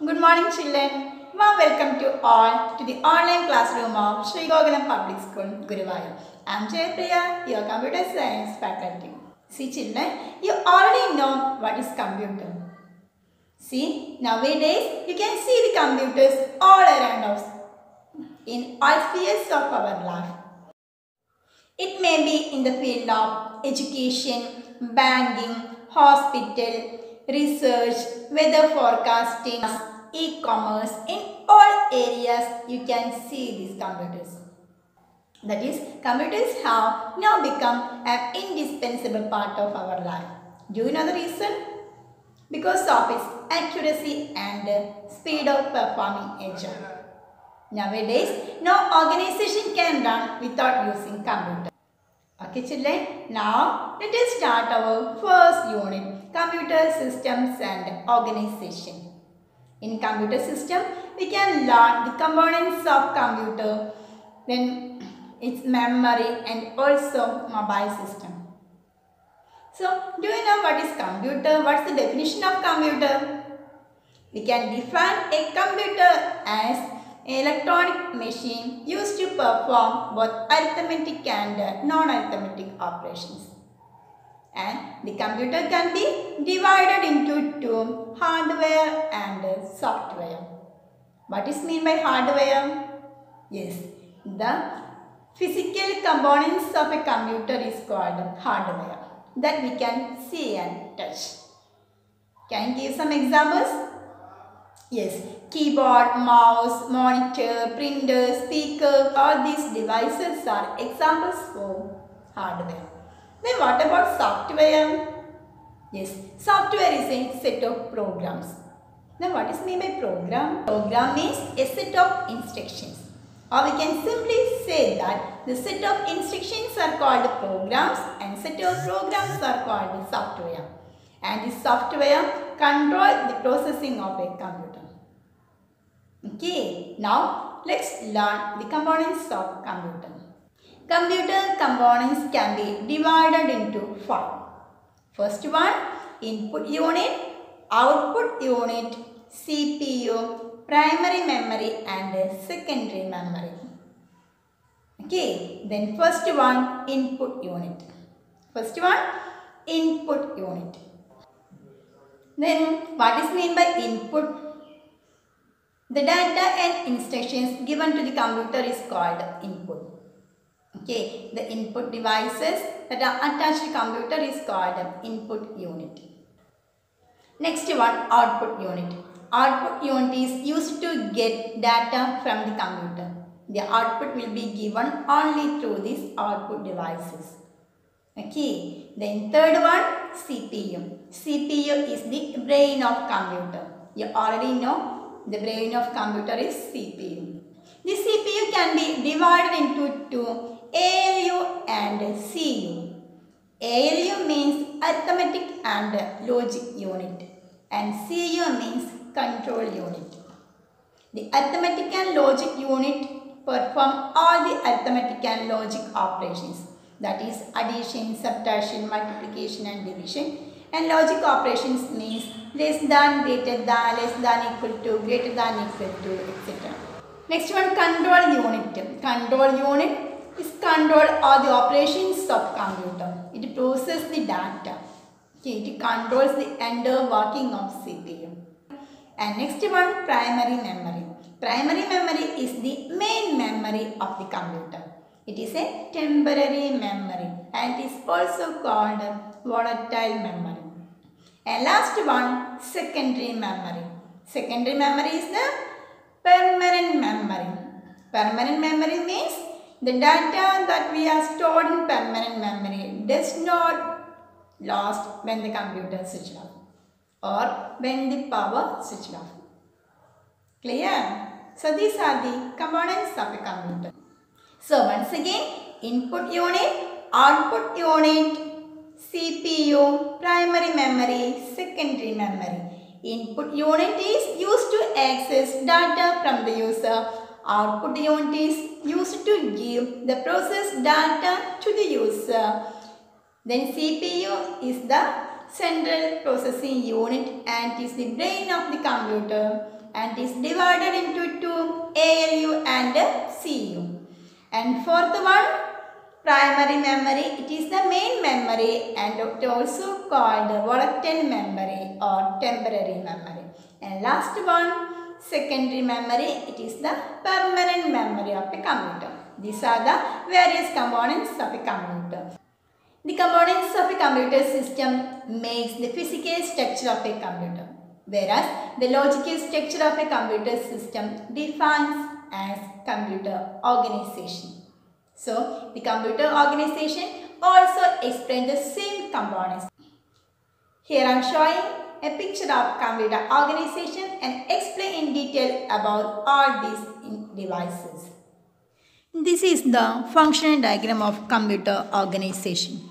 Good morning, children. Warm welcome to all to the online classroom of Sri Gokulam Public School, Guruvayur. I am Jaypriya, your computer science faculty. See, children, you already know what is computer. See, nowadays you can see the computers all around us in all spheres of our life. It may be in the field of education, banking, hospital, research, weather forecasting, e-commerce. In all areas you can see these computers. That is, computers have now become an indispensable part of our life. Do you know the reason? Because of its accuracy and speed of performing a job. Nowadays, no organization can run without using computer. Okay, children, now let us start our first unit, Computer Systems and Organization. In computer system, we can learn the components of computer, then its memory and also mobile system. So, do you know what is computer? What's the definition of computer? We can define a computer as an electronic machine used to perform both arithmetic and non-arithmetic operations. And the computer can be divided into two, hardware and software. What is meant by hardware? Yes, the physical components of a computer is called hardware that we can see and touch. Can you give some examples? Yes, keyboard, mouse, monitor, printer, speaker, all these devices are examples for hardware. Then what about software? Yes, software is a set of programs. Now what is meant by program? Program means a set of instructions. Or we can simply say that the set of instructions are called programs and set of programs are called software. And the software controls the processing of a computer. Okay, now let's learn the components of computer. Computer components can be divided into 5. First one, input unit, output unit, CPU, primary memory and secondary memory. Okay, then first one, input unit. First one, input unit. Then what is meant by input? The data and instructions given to the computer is called input. Okay, the input devices that are attached to computer is called input unit. Next one, output unit. Output unit is used to get data from the computer. The output will be given only through these output devices. Okay, then third one, CPU. CPU is the brain of computer. You already know the brain of computer is CPU. The CPU can be divided into two, ALU and CU. ALU means arithmetic and logic unit and CU means control unit. The arithmetic and logic unit perform all the arithmetic and logic operations, that is addition, subtraction, multiplication and division. And logic operations means less than, greater than, less than, equal to, greater than, equal to, etc. Next one, control unit. Control unit is control all the operations of computer. It processes the data. Okay, it controls the entire working of CPU. And next one, primary memory. Primary memory is the main memory of the computer. It is a temporary memory and it is also called volatile memory. And last one, secondary memory. Secondary memory is the permanent memory. Permanent memory means the data that we have stored in permanent memory does not lost when the computer switched off or when the power switched off. Clear? So these are the components of a computer. So once again, input unit, output unit, CPU, primary memory, secondary memory. Input unit is used to access data from the user. Output unit is used to give the processed data to the user. Then CPU is the central processing unit and is the brain of the computer. and is divided into two, ALU and CU. And fourth one, primary memory. It is the main memory and it also called volatile memory or temporary memory. And last one, secondary memory. It is the permanent memory of a computer. These are the various components of a computer. The components of a computer system makes the physical structure of a computer, whereas the logical structure of a computer system defines as computer organization. So, the computer organization also explains the same components. Here I am showing a picture of computer organization and explain in detail about all these devices. This is the functional diagram of computer organization.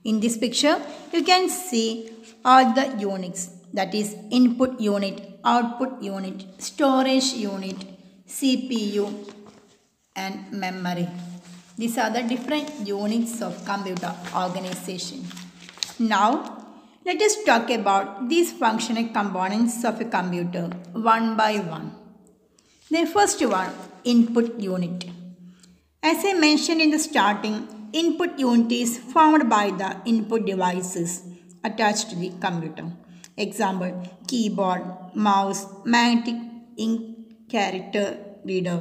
In this picture, you can see all the units, that is input unit, output unit, storage unit, CPU and memory. These are the different units of computer organization. Now, let us talk about these functional components of a computer one by one. The first one, input unit. As I mentioned in the starting, input unit is formed by the input devices attached to the computer. Example, keyboard, mouse, magnetic ink character reader,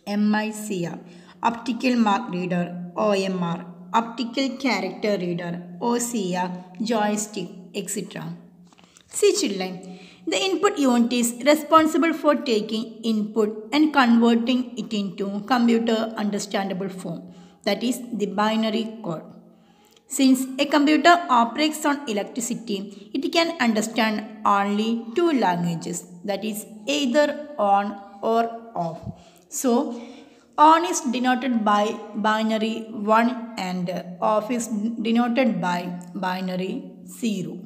MICR, optical mark reader, OMR, optical character reader, OCR, joystick, etc. See children, the input unit is responsible for taking input and converting it into computer understandable form, that is the binary code. Since a computer operates on electricity, it can understand only two languages, that is either on or off. So, on is denoted by binary 1 and off is denoted by binary 0.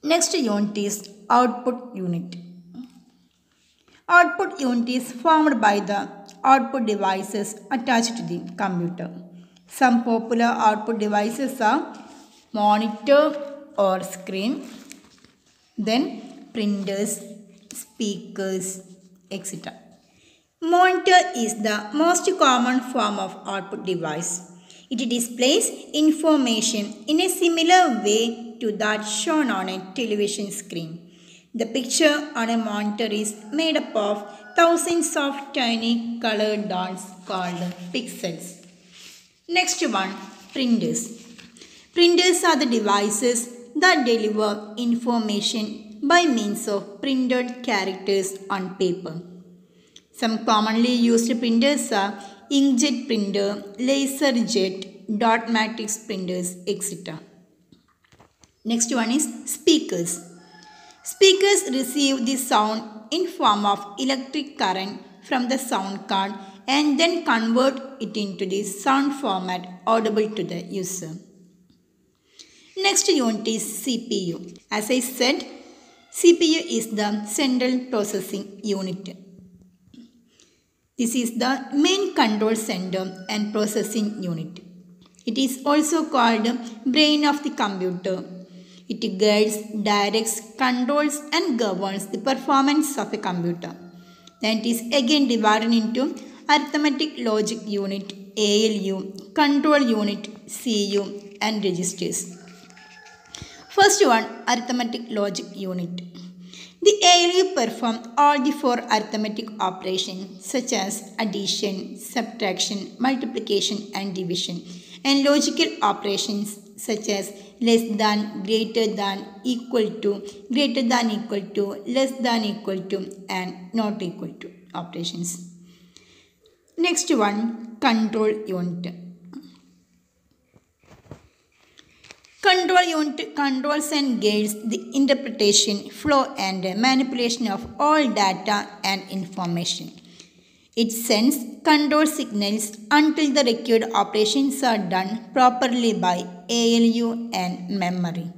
Next unit is output unit. Output unit is formed by the output devices attached to the computer. Some popular output devices are monitor or screen, then printers, speakers, etc. Monitor is the most common form of output device. It displays information in a similar way to that shown on a television screen. The picture on a monitor is made up of thousands of tiny colored dots called pixels. Next one, printers. Printers are the devices that deliver information by means of printed characters on paper. Some commonly used printers are inkjet printer, laser jet, dot matrix printers, etc. Next one is speakers. Speakers receive the sound in form of electric current from the sound card and then convert it into the sound format audible to the user. Next unit is CPU. As I said, CPU is the central processing unit. This is the main control center and processing unit. It is also called brain of the computer. It guides, directs, controls and governs the performance of a computer. Then it is again divided into arithmetic logic unit, ALU, control unit, CU and registers. First one, arithmetic logic unit. The ALU performs all the four arithmetic operations such as addition, subtraction, multiplication and division, and logical operations such as less than, greater than, equal to, greater than equal to, less than equal to and not equal to operations. Next one, control unit. Control unit controls and guides the interpretation, flow and manipulation of all data and information. It sends control signals until the required operations are done properly by ALU and memory.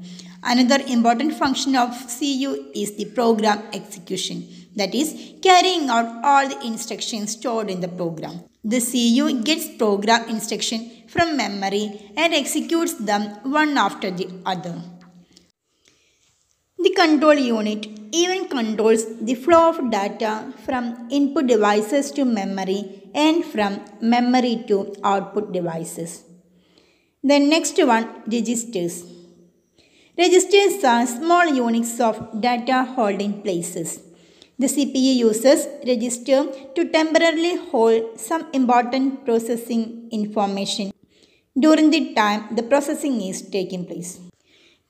Another important function of CU is the program execution, that is, carrying out all the instructions stored in the program. The CU gets program instruction from memory and executes them one after the other. The control unit even controls the flow of data from input devices to memory and from memory to output devices. The next one, registers. Registers are small units of data holding places. The CPU uses register to temporarily hold some important processing information during the time the processing is taking place.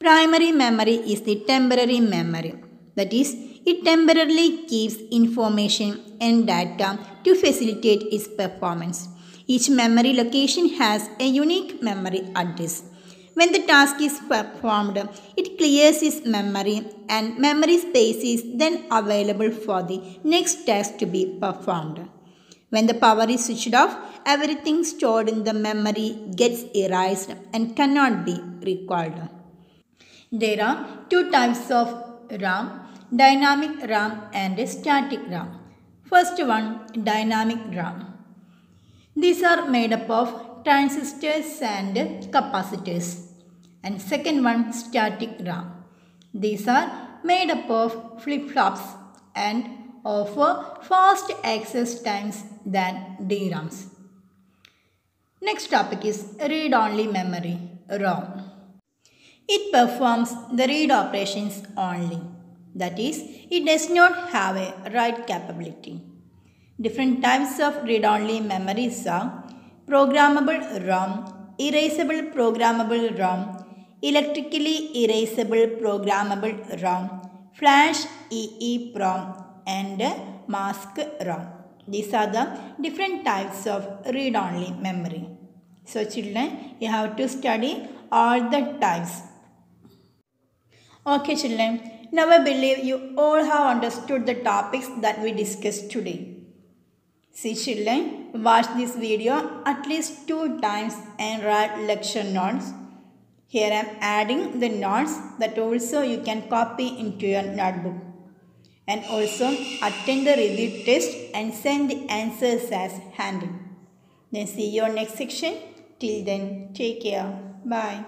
Primary memory is the temporary memory. That is, it temporarily keeps information and data to facilitate its performance. Each memory location has a unique memory address. When the task is performed, it clears its memory and memory space is then available for the next task to be performed. When the power is switched off, everything stored in the memory gets erased and cannot be recalled. There are two types of RAM, dynamic RAM and static RAM. First one, dynamic RAM. These are made up of transistors and capacitors. And second one, static RAM. These are made up of flip-flops and offer fast access times than DRAMs. Next topic is read-only memory, ROM. It performs the read operations only. That is, it does not have a write capability. Different types of read-only memories are programmable ROM, erasable programmable ROM, electrically erasable programmable ROM, flash EEPROM and mask ROM. These are the different types of read-only memory. So children, you have to study all the types. Okay children, now I believe you all have understood the topics that we discussed today. See children, watch this video at least 2 times and write lecture notes. Here I am adding the notes that also you can copy into your notebook. And also attend the review test and send the answers as handwritten. Then see you on next section. Till then, take care. Bye.